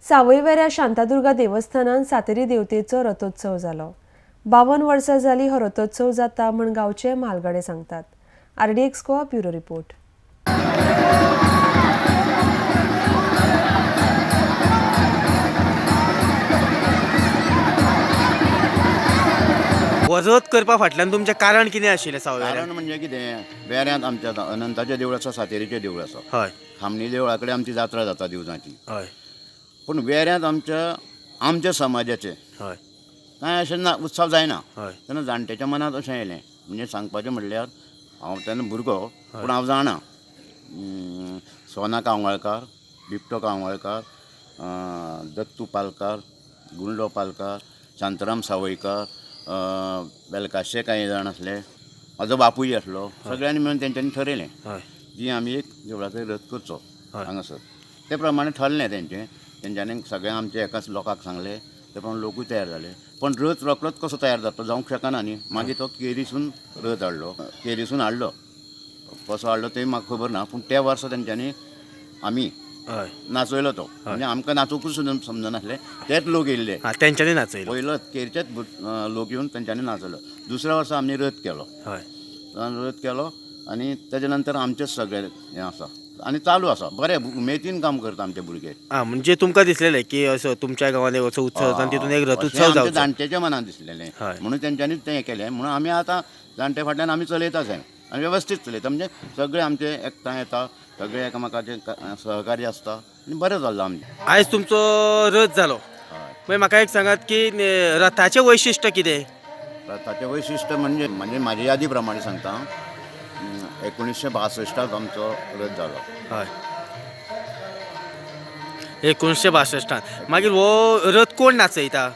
सावयवेऱ्या शांतादुर्गा देवस्थानात सातेरी देवतेचो रथोत्सव जालो। 52 वर्सां जाली हो रथोत्सव जाता म्हण गांवचे म्हालगडे सांगतात। RDX Goa bureau report. रथ करपा फाटल्यान तुमचें कारण कितें आशिल्लें सावयवेऱ्यां? कारण म्हणजे कितें, वेऱ्यांत आमच्या अनंताचें देवूळ आसा, सातेरीचें देवूळ आसा। हय खामणी देवळा कडेन आमची जात्रा जाता दिवजांची। हय पूण वेऱ्यांत आमच्या समाजाचें हय कांय अशें उत्सव जायना। हय तेन्ना जाणटेच्या मनांत अशें येयलें, म्हणजे सांगपाचें म्हणल्यार हांव तेन्ना भुरगो पूण हांव जाणा सोना कांवळकार, बिबटो कांवळकार, दत्तू पालकार, गुंडो पालकार, शांताराम सावयकार, बेलकाशे कांय जाण आसले, म्हाजो बापूय आसलो। सगळ्यांनी मेळून तेंच्यांनी ठरयलें हय की आमी एक देवळाचो रथ करचो हय. हांगासर। ते प्रमाणे ठरलें तेंच्यांनी सगळ्या आमच्या एकाच लोकांक सांगलें, ते प्रमाणे लोकूय तयार जाले। पण रथ रोखडोच कसो तयार जाता जावंक शकना न्ही। मागीर तो केरीसून रथ हाडलो, कसो हाडलो तें म्हाका खबर ना। पूण त्या वर्सा तेंच्यांनी आमी हय नाचयलो तो, म्हणजे आमकां नाचोवंकूच समजनासलें, तेच लोक येयल्ले। तेंच्यांनी नाचयलो। पयलो केरीचेच लोक येवन तेंच्यांनी नाचयलो। दुसऱ्या वर्सा आमी रथ केलो, हय आनी तेजे नंतर आमचेच सगळे हें आसा आनी चालू आसा। बरें उमेदीन काम करता आमचे भुरगे। म्हणजे तुमकां दिसलेलें की असो तुमच्या गांवांत असो उत्सव जाता आनी तितून एक अशें रथोत्सव आमच्या जावचो। जाणटेच्या मनांत दिसलेलें, हय. म्हणून तेंच्यांनी तें केलें। म्हणून आमी आतां जाणटे फाटल्यान आमी चलयताच आनी वेवस्थीत चलयता। म्हणजे सगळे आमचे एकठांय येता, सगळे एकामेकाचें सहकार्य आसता आनी बरें जाल्लो आमचें। आयज तुमचो रथ जालो, मागीर म्हाका एक सांगात की रथाचें वैशिश्ट्य कितें? रथाचें वैशिश्ट्य म्हणजे म्हाज्या यादी प्रमाणे सांगता, 1962 आमचो रथ जालो। हय 1962। मागीर हो रथ कोण नाचयता?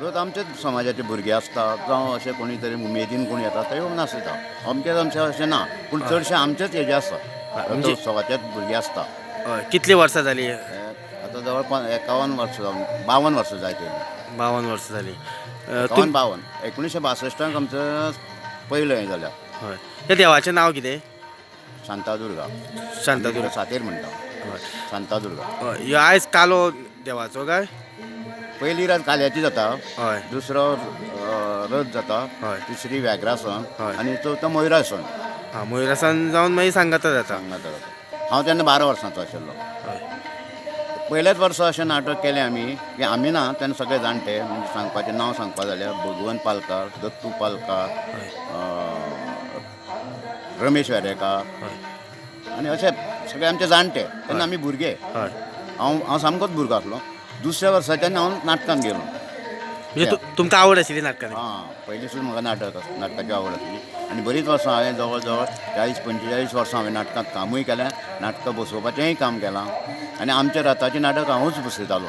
रथ आमचेच समाजाचे भुरगे आसता, जावं अशें कोणी तरी उमेदीन कोण येता ते येवन नाचयता। अमकेच अशें ना, पूण चडशे आमचेच हेजे आसता, रथोत्सवाचेच भुरगे आसता। हय कितलीं वर्सां जालीं? आतां जवळपास 51 वर्सां, 52 वर्सां जाय ते। 52 वर्सां जालीं। 52 1962 आमचो पयलो हें जाल्या। हय त्या देवाचें नांव कितें? शांतादुर्गा। शांतादुर्गा। सातेर म्हणटा शांतादुर्गा। हय ह्यो आयज कालो देवाचो काय? पयली रथ काल्याची जाता, हय दुसरो रथ जाता, हय. तिसरी व्याघ्रासन हय. आनी चवथो मयुरासन मयुरासन जावन मागीर सांगाता जाता। सांगाता जाता। हांव तेन्ना 12 वर्सांचो आशिल्लो। हय पयल्याच वर्सा अशें नाटक केलें आमी की आमी ना तेन्ना सगळे जाणटे, म्हणजे सांगपाचें नांव सांगपा जाल्यार भगवंत पालकार, दत्तू पालकार, रमेश वेरेकार हय आनी अशे सगळे आमचे जाणटे। तेन्ना आमी भुरगे, हय हांव सामकोच भुरगो आसलो। दुसऱ्या वर्साच्यान हांव नाटकांत गेलो। म्हणजे तुमकां आवड आशिल्ली नाटकांनी? पयलींसून म्हाका नाटकाची आवड आसली आनी बरीच वर्सां हांवें जवळ जवळ 40-45 वर्सां हांवें नाटकांत कामूय केलें, नाटकां बसोवपाचेंय काम केलां आनी आमच्या रथाचें नाटक हांवूच बसयतालो।